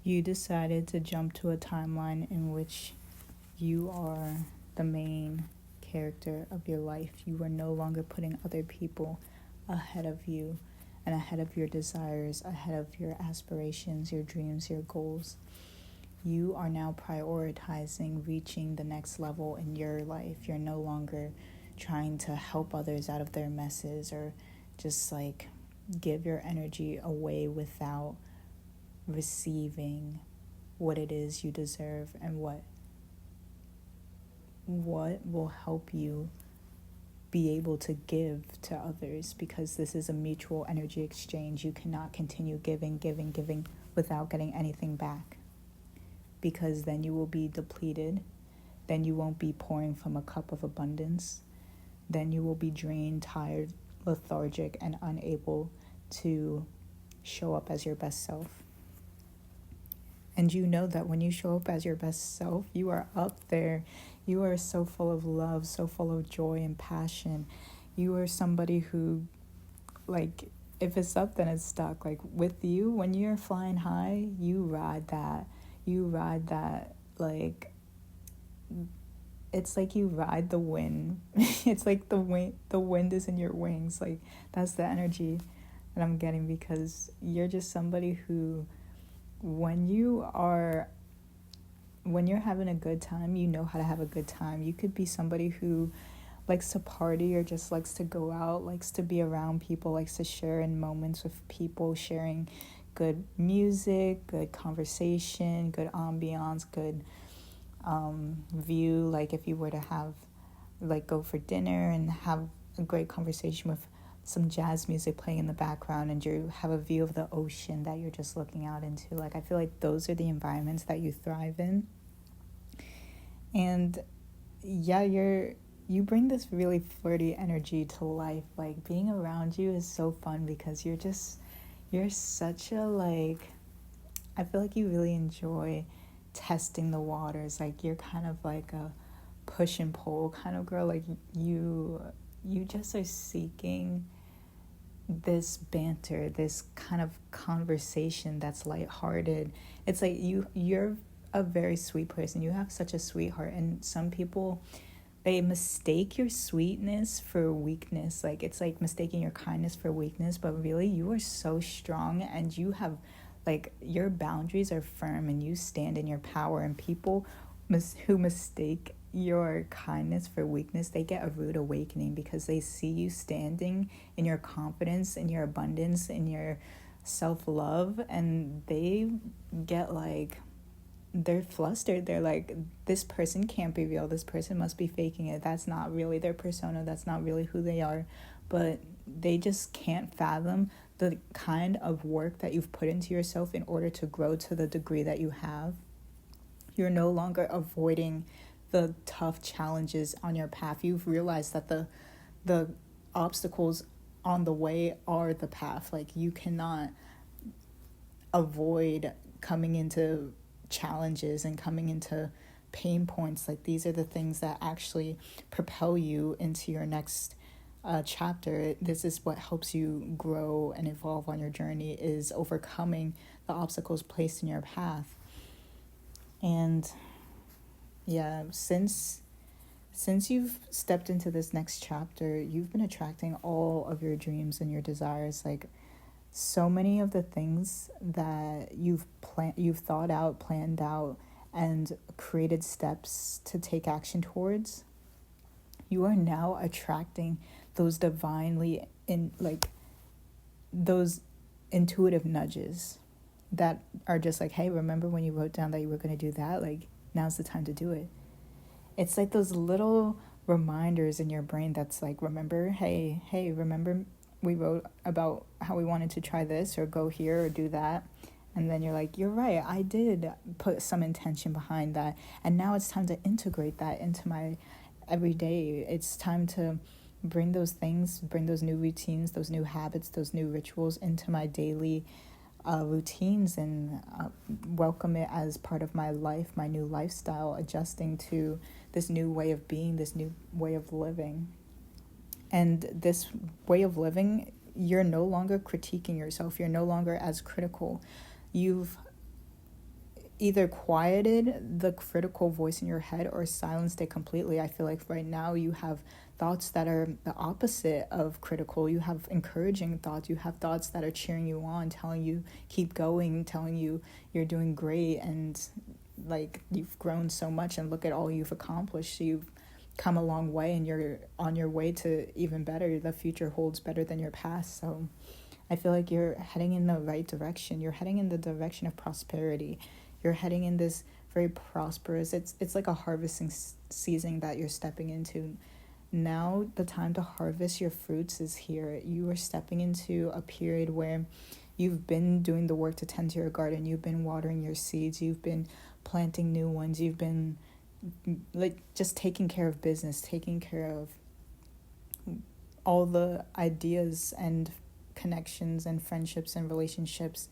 You decided to jump to a timeline in which you are the main character of your life. You are no longer putting other people ahead of you and ahead of your desires, ahead of your aspirations, your dreams, your goals. You are now prioritizing reaching the next level in your life. You're no longer trying to help others out of their messes or just like give your energy away without receiving what it is you deserve and what will help you be able to give to others, because this is a mutual energy exchange. You cannot continue giving without getting anything back, because then you will be depleted. Then you won't be pouring from a cup of abundance. Then you will be drained, tired, lethargic, and unable to show up as your best self. And you know that when you show up as your best self, you are up there. You are so full of love, so full of joy and passion. You are somebody who, like, if it's up, then it's stuck. Like, with you, when you're flying high, you ride that. You ride that, like, it's like you ride the wind. It's like the wind is in your wings. Like, that's the energy that I'm getting, because you're just somebody who, when you're having a good time, you know how to have a good time. You could be somebody who likes to party or just likes to go out, likes to be around people, likes to share in moments with people, sharing good music, good conversation, good ambiance, good view. Like, if you were to have, like, go for dinner and have a great conversation with some jazz music playing in the background, and you have a view of the ocean that you're just looking out into. Like, I feel like those are the environments that you thrive in. And yeah, you bring this really flirty energy to life. Like, being around you is so fun, because you're such a, like, I feel like you really enjoy testing the waters. Like, you're kind of like a push and pull kind of girl. Like, you just are seeking this banter, this kind of conversation that's lighthearted. It's like you're a very sweet person. You have such a sweetheart, and some people, they mistake your sweetness for weakness. Like, it's like mistaking your kindness for weakness, but really you are so strong, and you have, like, your boundaries are firm, and you stand in your power. And people who mistake your kindness for weakness, they get a rude awakening, because they see you standing in your confidence, in your abundance, in your self-love, and they get, like, they're flustered. They're like, this person can't be real. This person must be faking it. That's not really their persona. That's not really who they are. But they just can't fathom the kind of work that you've put into yourself in order to grow to the degree that you have. You're no longer avoiding the tough challenges on your path. You've realized that the obstacles on the way are the path. Like, you cannot avoid coming into challenges and coming into pain points. Like, these are the things that actually propel you into your next chapter. This is what helps you grow and evolve on your journey, is overcoming the obstacles placed in your path. And yeah, since you've stepped into this next chapter, you've been attracting all of your dreams and your desires. Like, so many of the things that you've thought out, planned out, and created steps to take action towards, you are now attracting those divinely those intuitive nudges that are just like, hey, remember when you wrote down that you were going to do that? Like, now's the time to do it. It's like those little reminders in your brain that's like, remember, hey, remember we wrote about how we wanted to try this or go here or do that. And then you're like, you're right, I did put some intention behind that. And now it's time to integrate that into my everyday. It's time to bring those things, bring those new routines, those new habits, those new rituals into my daily routines, and welcome it as part of my life, my new lifestyle, adjusting to this new way of being, this new way of living. And this way of living, you're no longer critiquing yourself. You're no longer as critical. You've either quieted the critical voice in your head or silenced it completely. I feel like right now you have thoughts that are the opposite of critical. You have encouraging thoughts. You have thoughts that are cheering you on, telling you keep going, telling you you're doing great, and like you've grown so much and look at all you've accomplished. You've come a long way and you're on your way to even better. The future holds better than your past. So I feel like you're heading in the right direction. You're heading in the direction of prosperity. You're heading in this very prosperous, it's like a harvesting season that you're stepping into. Now the time to harvest your fruits is here. You are stepping into a period where you've been doing the work to tend to your garden. You've been watering your seeds. You've been planting new ones. You've been like just taking care of business, taking care of all the ideas and connections and friendships and relationships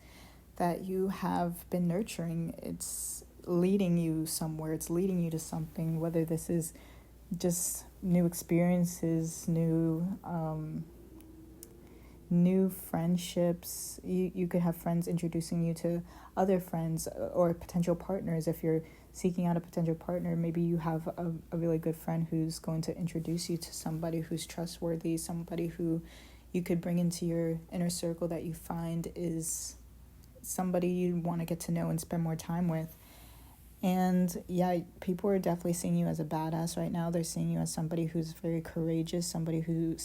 that you have been nurturing. It's leading you somewhere. It's leading you to something, whether this is just new experiences, new friendships. You could have friends introducing you to other friends or potential partners. If you're seeking out a potential partner, maybe you have a really good friend who's going to introduce you to somebody who's trustworthy, somebody who you could bring into your inner circle that you find is somebody you want to get to know and spend more time with. And yeah, people are definitely seeing you as a badass right now. They're seeing you as somebody who's very courageous, somebody who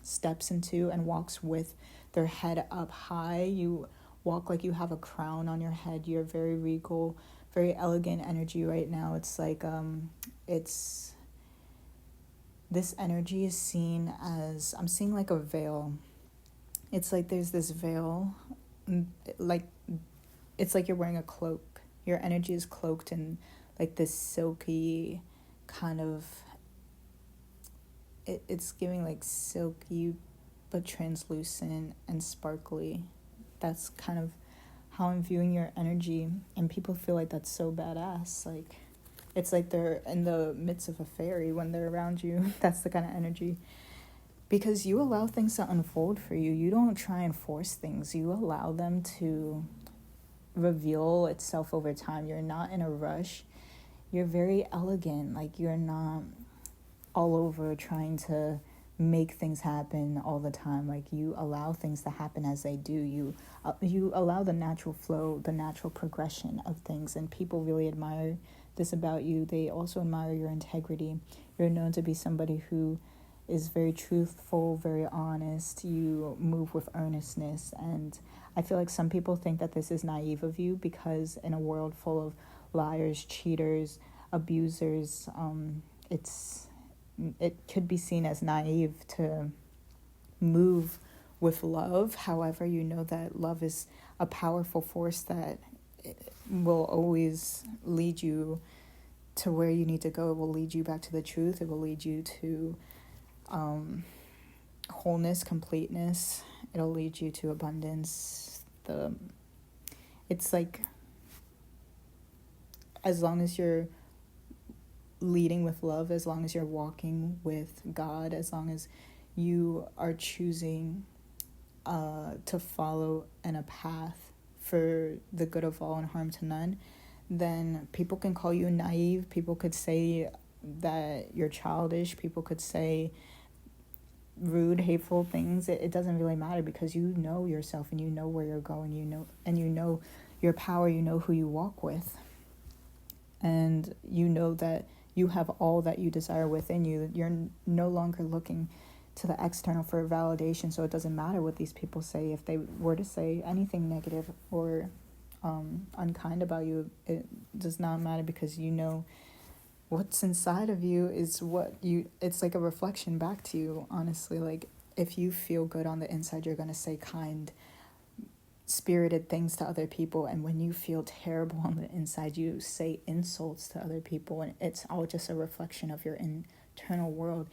steps into and walks with their head up high. You walk like you have a crown on your head. You're very regal, very elegant energy right now. It's like it's this energy is seen as, I'm seeing like a veil. It's like there's this veil, like it's like you're wearing a cloak. Your energy is cloaked in like this silky kind of, it's giving like silky but translucent and sparkly. That's kind of how I'm viewing your energy, and people feel like that's so badass. Like it's like they're in the midst of a fairy when they're around you. That's the kind of energy. Because you allow things to unfold for you. You don't try and force things. You allow them to reveal itself over time. You're not in a rush. You're very elegant. Like you're not all over trying to make things happen all the time. Like you allow things to happen as they do. You allow the natural flow, the natural progression of things, and people really admire this about you. They also admire your integrity. You're known to be somebody who is very truthful, very honest. You move with earnestness, and I feel like some people think that this is naive of you, because in a world full of liars, cheaters, abusers, it could be seen as naive to move with love. However, you know that love is a powerful force that will always lead you to where you need to go. It will lead you back to the truth. It will lead you to wholeness, completeness. It'll lead you to abundance. It's like, as long as you're leading with love, as long as you're walking with God, as long as you are choosing to follow in a path for the good of all and harm to none, then people can call you naive. People could say that you're childish. People could say rude, hateful things. It doesn't really matter, because you know yourself and you know where you're going. You know your power. You know who you walk with, and you know that you have all that you desire within you. You're no longer looking to the external for validation, so it doesn't matter what these people say. If they were to say anything negative or unkind about you, it does not matter, because you know what's inside of you is it's like a reflection back to you, honestly. Like if you feel good on the inside, you're going to say kind, spirited things to other people, and when you feel terrible on the inside, you say insults to other people, and it's all just a reflection of your internal world.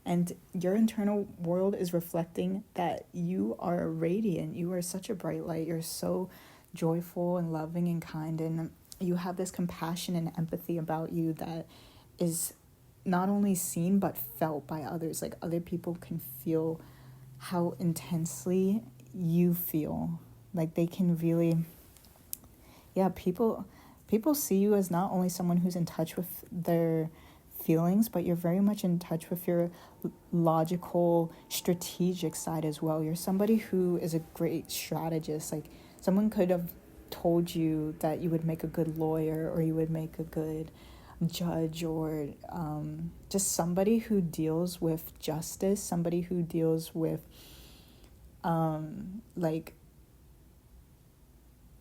And your internal world is reflecting that you are radiant. You are such a bright light. You're so joyful and loving and kind, and you have this compassion and empathy about you that is not only seen but felt by others. Like other people can feel how intensely you feel. Like they can really, people people see you as not only someone who's in touch with their feelings, but you're very much in touch with your logical, strategic side as well. You're somebody who is a great strategist. Like, someone could have told you that you would make a good lawyer, or you would make a good judge, or just somebody who deals with justice, somebody who deals with like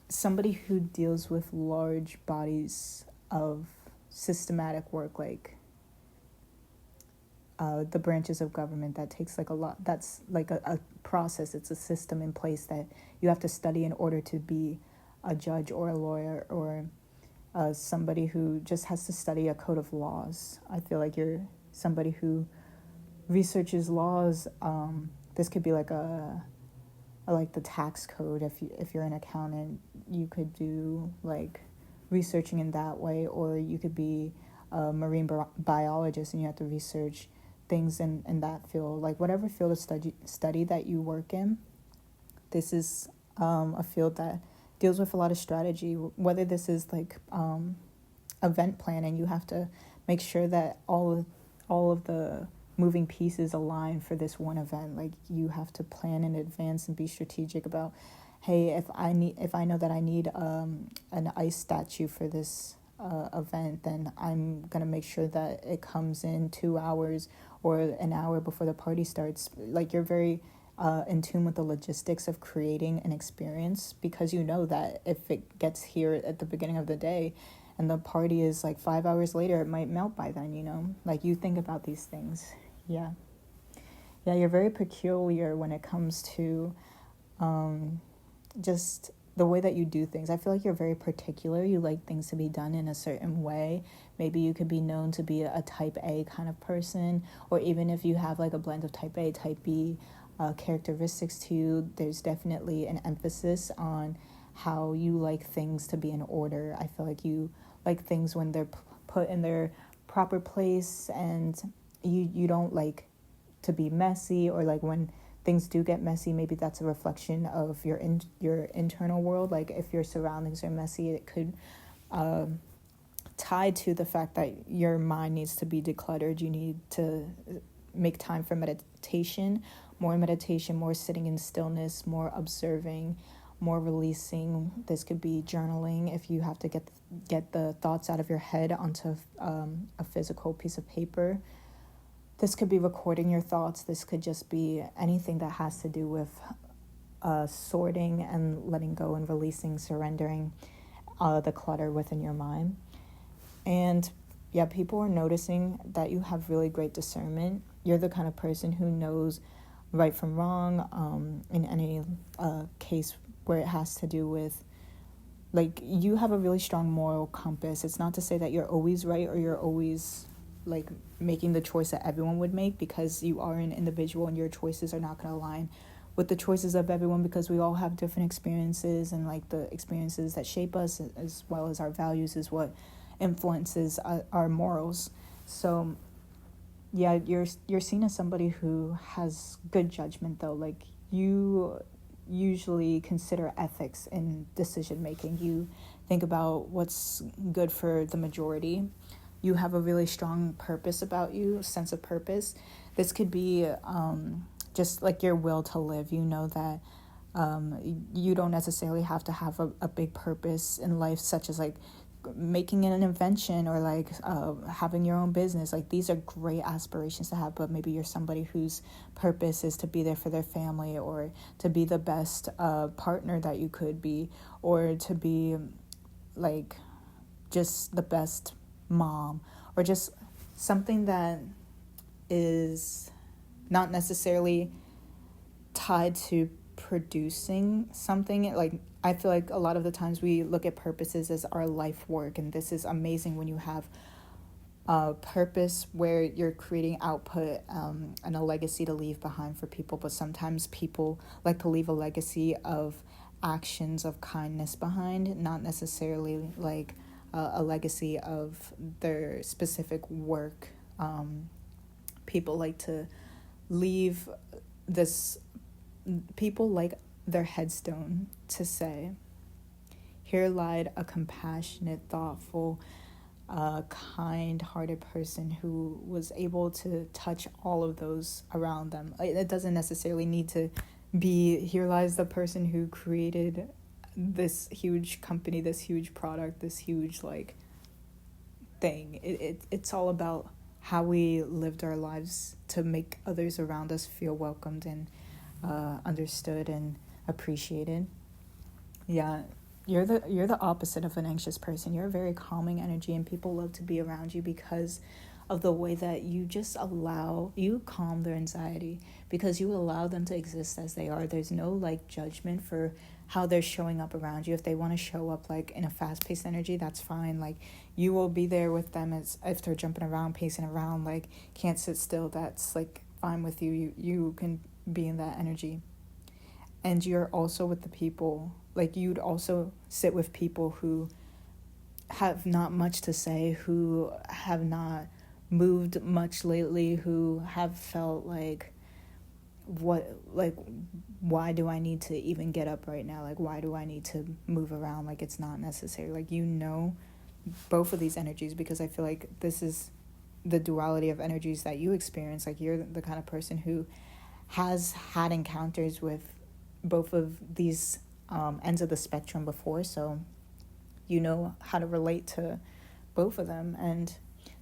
somebody who deals with large bodies of systematic work, like the branches of government. That takes like a lot. That's like a process. It's a system in place that you have to study in order to be a judge or a lawyer, or somebody who just has to study a code of laws. I feel like you're somebody who researches laws. This could be like like the tax code. If you're an accountant, you could do like researching in that way, or you could be a marine biologist and you have to research things in that field. Like, whatever field of study that you work in, this is a field that deals with a lot of strategy. Whether this is like event planning, you have to make sure that all of the moving pieces align for this one event. Like, you have to plan in advance and be strategic about, hey, if I know that I need an ice statue for this event, then I'm gonna make sure that it comes in 2 hours or an hour before the party starts. Like, you're very in tune with the logistics of creating an experience, because you know that if it gets here at the beginning of the day and the party is like 5 hours later, it might melt by then, you know? Like, you think about these things. Yeah, you're very peculiar when it comes to just the way that you do things. I feel like you're very particular. You like things to be done in a certain way. Maybe you could be known to be a type A kind of person, or even if you have like a blend of type A, type B characteristics to you, there's definitely an emphasis on how you like things to be in order. I feel like you like things when they're put in their proper place, and you don't like to be messy, or like when things do get messy, maybe that's a reflection of your internal world. Like, if your surroundings are messy, it could tie to the fact that your mind needs to be decluttered. You need to make time for meditation, more sitting in stillness, more observing, more releasing. This could be journaling if you have to get the thoughts out of your head onto a physical piece of paper. This could be recording your thoughts. This could just be anything that has to do with sorting and letting go and releasing, surrendering the clutter within your mind. And yeah, people are noticing that you have really great discernment. You're the kind of person who knows right from wrong in any case where it has to do with, like, you have a really strong moral compass. It's not to say that you're always right or you're always like making the choice that everyone would make, because you are an individual and your choices are not going to align with the choices of everyone, because we all have different experiences, and like the experiences that shape us as well as our values is what influences our morals. So yeah, you're seen as somebody who has good judgment, though. Like, you usually consider ethics in decision making. You think about what's good for the majority. You have a really strong purpose about you, sense of purpose. This could be just like your will to live. You know that you don't necessarily have to have a big purpose in life, such as like making an invention or like having your own business. Like, these are great aspirations to have, but maybe you're somebody whose purpose is to be there for their family, or to be the best partner that you could be, or to be like just the best mom, or just something that is not necessarily tied to producing something. Like, I feel like a lot of the times we look at purposes as our life work, and this is amazing when you have a purpose where you're creating output and a legacy to leave behind for people. But sometimes people like to leave a legacy of actions of kindness behind, not necessarily like a legacy of their specific work. People like to leave this, people like their headstone to say, here lied a compassionate, thoughtful, kind-hearted person who was able to touch all of those around them. It doesn't necessarily need to be, here lies the person who created this huge company, this huge product, this huge like thing. It's all about how we lived our lives to make others around us feel welcomed and understood and appreciated. Yeah, you're the opposite of an anxious person. You're a very calming energy, and people love to be around you because of the way that you calm their anxiety, because you allow them to exist as they are. There's no like judgment for how they're showing up around you. If they want to show up like in a fast-paced energy, that's fine. Like, you will be there with them. As if they're jumping around, pacing around, like can't sit still, that's like fine with you. You can be in that energy. And you're also with the people, like you'd also sit with people who have not much to say, who have not moved much lately, who have felt like, why do I need to even get up right now? Like, why do I need to move around? Like, it's not necessary. Like, both of these energies, because I feel like this is the duality of energies that you experience. Like, you're the kind of person who has had encounters with both of these ends of the spectrum before, so you know how to relate to both of them. And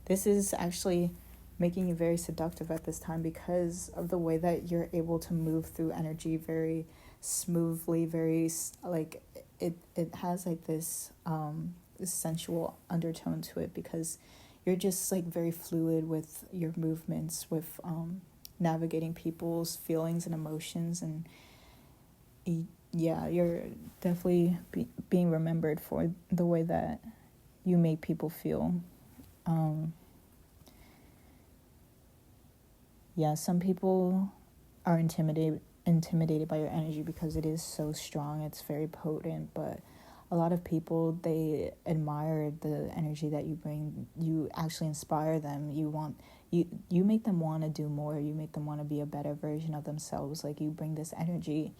this is actually making you very seductive at this time because of the way that you're able to move through energy very smoothly, very like it has like this sensual undertone to it, because you're just like very fluid with your movements, with navigating people's feelings and emotions. And yeah, you're definitely being remembered for the way that you make people feel. Yeah, some people are intimidated by your energy because it is so strong, it's very potent. But a lot of people, they admire the energy that you bring. You actually inspire them. You make them want to do more. You make them want to be a better version of themselves. Like, you bring this energy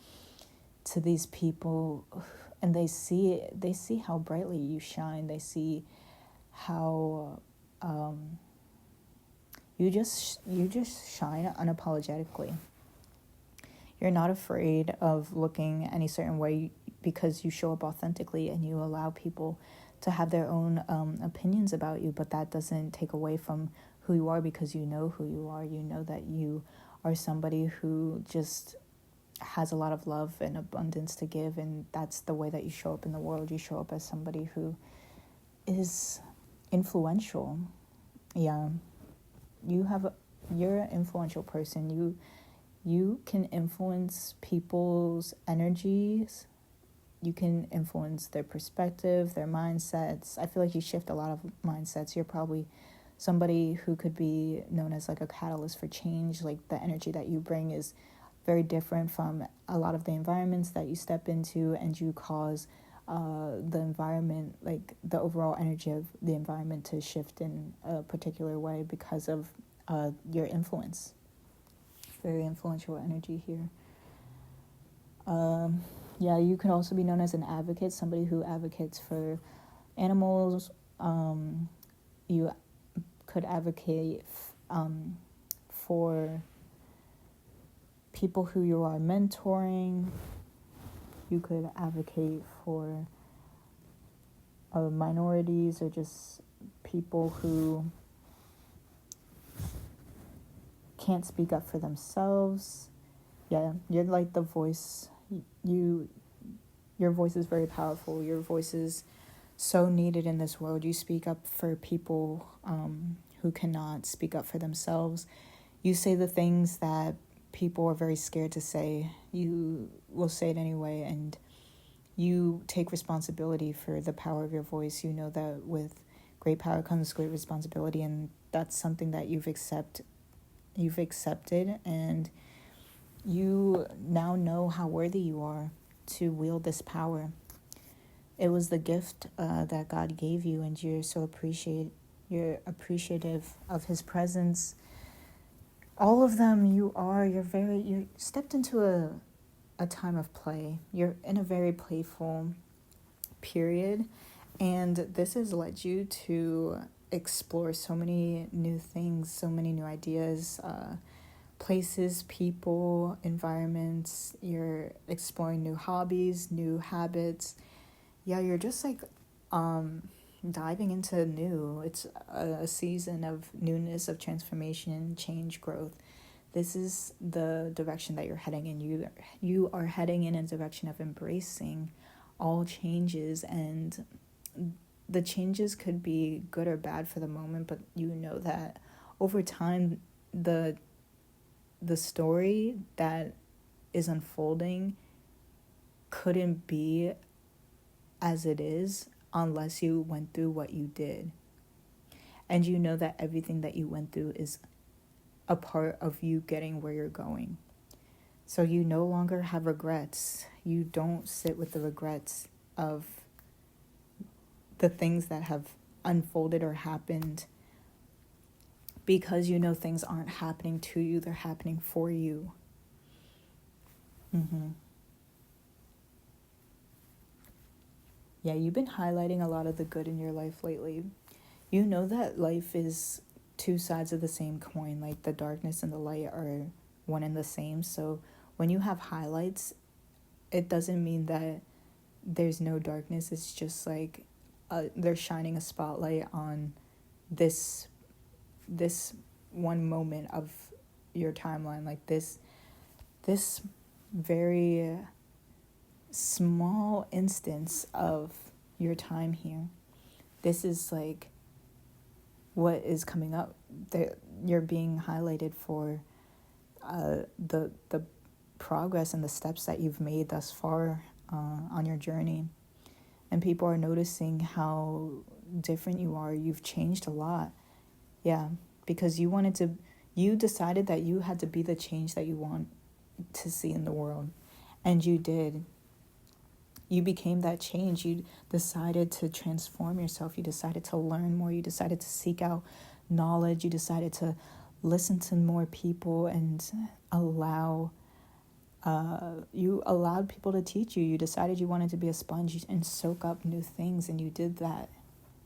to these people, and they see how brightly you shine. They see how you just shine unapologetically. You're not afraid of looking any certain way because you show up authentically, and you allow people to have their own opinions about you. But that doesn't take away from who you are, because you know who you are. You know that you are somebody who just has a lot of love and abundance to give, and that's the way that you show up in the world. You show up as somebody who is influential. Yeah, you're an influential person. You can influence people's energies. You can influence their perspective, their mindsets. I feel like you shift a lot of mindsets. You're probably somebody who could be known as like a catalyst for change. Like, the energy that you bring is very different from a lot of the environments that you step into, and you cause the environment, like the overall energy of the environment, to shift in a particular way because of your influence. Very influential energy here. Yeah, you could also be known as an advocate, somebody who advocates for animals. You could advocate for people who you are mentoring. You could advocate for minorities, or just people who can't speak up for themselves. Yeah, you're like the voice. Your voice is very powerful. Your voice is so needed in this world. You speak up for people who cannot speak up for themselves. You say the things that people are very scared to say. You will say it anyway, and you take responsibility for the power of your voice. You know that with great power comes great responsibility, and that's something that you've accepted, and you now know how worthy you are to wield this power. It was the gift that God gave you, and you're appreciative of his presence. All of them, you stepped into a time of play. You're in a very playful period. And this has led you to explore so many new things, so many new ideas, places, people, environments. You're exploring new hobbies, new habits. Yeah, you're just like diving into new. It's a season of newness, of transformation, change, growth. This is the direction that you're heading in. You are heading in a direction of embracing all changes, and the changes could be good or bad for the moment, but you know that over time the story that is unfolding couldn't be as it is unless you went through what you did. And you know that everything that you went through is a part of you getting where you're going. So you no longer have regrets. You don't sit with the regrets of the things that have unfolded or happened, because you know things aren't happening to you, they're happening for you. Yeah, you've been highlighting a lot of the good in your life lately. You know that life is two sides of the same coin, like the darkness and the light are one and the same. So when you have highlights, it doesn't mean that there's no darkness. It's just like they're shining a spotlight on this one moment of your timeline, like this very small instance of your time here. This is like what is coming up. You're being highlighted for the progress and the steps that you've made thus far on your journey. And people are noticing how different you are. You've changed a lot. Yeah, because you decided that you had to be the change that you want to see in the world. And you did. You became that change. You decided to transform yourself. You decided to learn more. You decided to seek out knowledge. You decided to listen to more people and you allowed people to teach you. You decided you wanted to be a sponge and soak up new things, and you did that.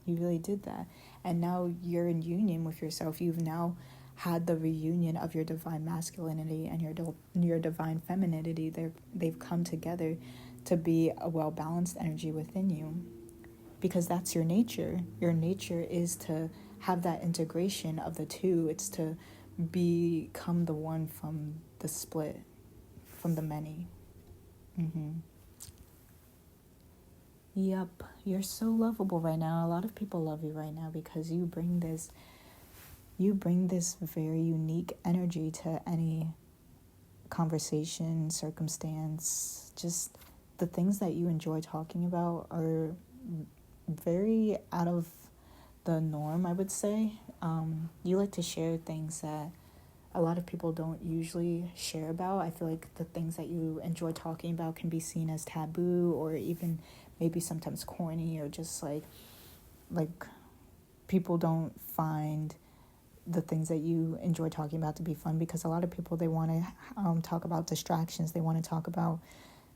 You really did that. And now you're in union with yourself. You've now had the reunion of your divine masculinity and your divine femininity. They've come together to be a well-balanced energy within you, because that's your nature. Your nature is to have that integration of the two. It's to become the one from the split, from the many. Yep, you're so lovable right now. A lot of people love you right now because you bring this very unique energy to any conversation, circumstance. Just the things that you enjoy talking about are very out of the norm, I would say. You like to share things that a lot of people don't usually share about. I feel like the things that you enjoy talking about can be seen as taboo, or even maybe sometimes corny, or just like people don't find the things that you enjoy talking about to be fun, because a lot of people, they want to talk about distractions. They want to talk about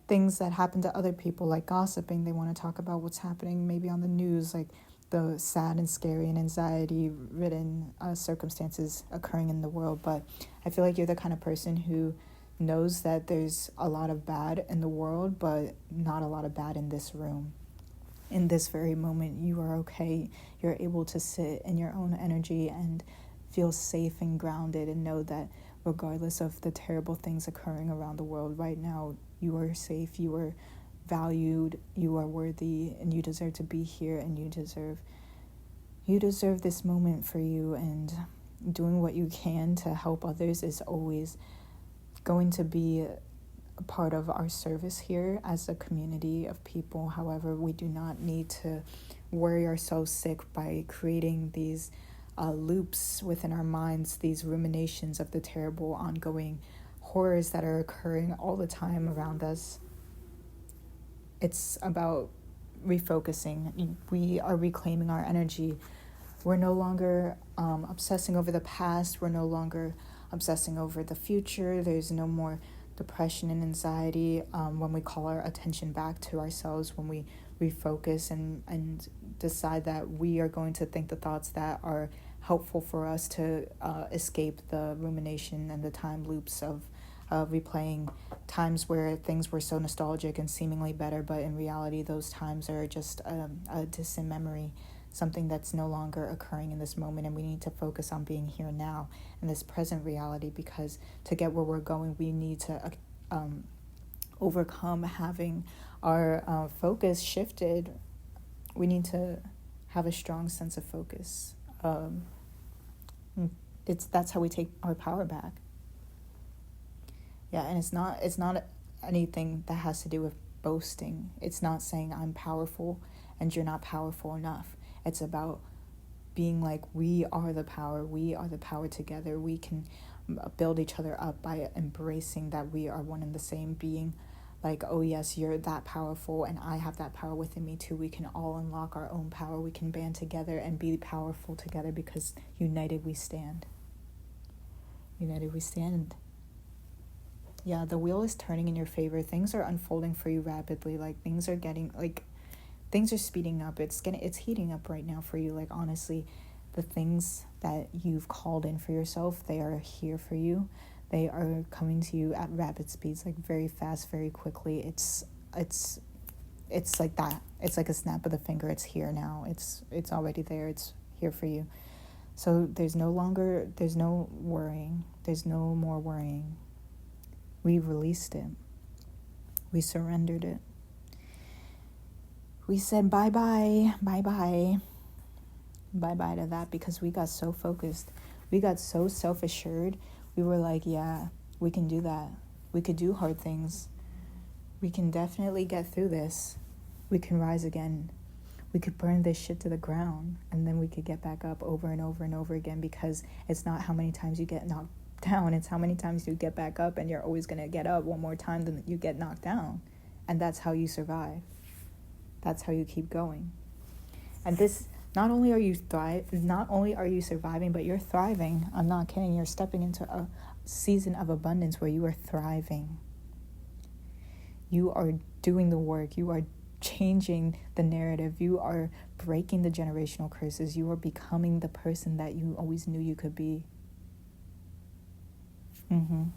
things that happen to other people, like gossiping. They want to talk about what's happening maybe on the news, like the sad and scary and anxiety-ridden circumstances occurring in the world. But I feel like you're the kind of person who knows that there's a lot of bad in the world, but not a lot of bad in this room. In this very moment, you are okay. You're able to sit in your own energy and feel safe and grounded, and know that regardless of the terrible things occurring around the world right now, you are safe, you are valued, you are worthy, and you deserve to be here, and you deserve this moment for you. And doing what you can to help others is always going to be a part of our service here as a community of people. However, we do not need to worry ourselves sick by creating these loops within our minds, these ruminations of the terrible ongoing horrors that are occurring all the time around us. It's about refocusing. We are reclaiming our energy. We're no longer obsessing over the past. We're no longer obsessing over the future. There's no more depression and anxiety when we call our attention back to ourselves, when we refocus and decide that we are going to think the thoughts that are helpful for us to escape the rumination and the time loops of replaying times where things were so nostalgic and seemingly better, but in reality those times are just a distant memory, something that's no longer occurring in this moment. And we need to focus on being here now in this present reality, because to get where we're going, we need to overcome having our focus shifted. We need to have a strong sense of focus. That's how we take our power back. Yeah, and it's not anything that has to do with boasting. It's not saying I'm powerful and you're not powerful enough. It's about being like, we are the power together. We can build each other up by embracing that we are one and the same, being like, oh yes, you're that powerful and I have that power within me too. We can all unlock our own power. We can band together and be powerful together, because united we stand. United we stand. Yeah, the wheel is turning in your favor. Things are unfolding for you rapidly. Like, things are speeding up. It's heating up right now for you. Like, honestly, the things that you've called in for yourself, they are here for you. They are coming to you at rapid speeds, like very fast, very quickly. It's like that. It's like a snap of the finger. It's here now. It's already there. It's here for you. So there's no worrying. There's no more worrying. We released it. We surrendered it. We said bye-bye to that, because we got so focused. We got so self-assured. We were like, yeah, we can do that. We could do hard things. We can definitely get through this. We can rise again. We could burn this shit to the ground, and then we could get back up over and over and over again, because it's not how many times you get knocked down, it's how many times you get back up, and you're always going to get up one more time than you get knocked down. And that's how you survive. That's how you keep going. And this, not only are you surviving, but you're thriving. I'm not kidding. You're stepping into a season of abundance where you are thriving. You are doing the work. You are changing the narrative. You are breaking the generational curses. You are becoming the person that you always knew you could be.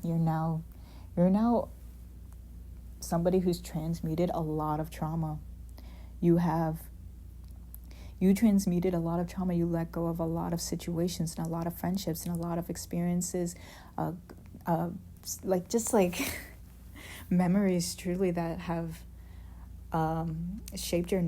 You're now somebody who's transmuted a lot of trauma. You transmuted a lot of trauma. You let go of a lot of situations and a lot of friendships and a lot of experiences, memories truly that have shaped your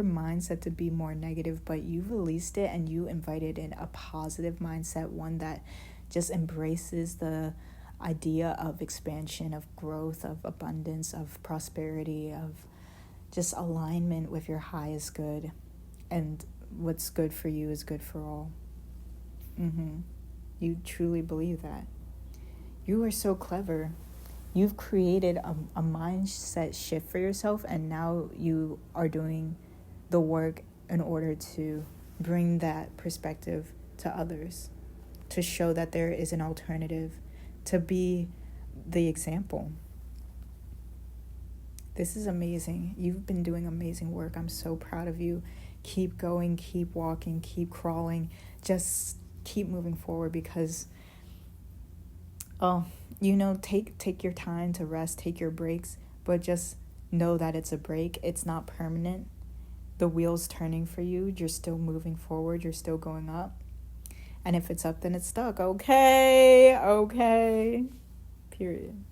mindset to be more negative, but you released it and you invited in a positive mindset, one that just embraces the idea of expansion, of growth, of abundance, of prosperity, of just alignment with your highest good. And what's good for you is good for all. You truly believe that. You are so clever. You've created a mindset shift for yourself, and now you are doing the work in order to bring that perspective to others, to show that there is an alternative, to be the example. This is amazing. You've been doing amazing work. I'm so proud of you. Keep going, keep walking, keep crawling. Just keep moving forward, because take your time to rest, take your breaks, but just know that it's a break. It's not permanent. The wheel's turning for you. You're still moving forward. You're still going up. And if it's up, then it's stuck. Okay. Period.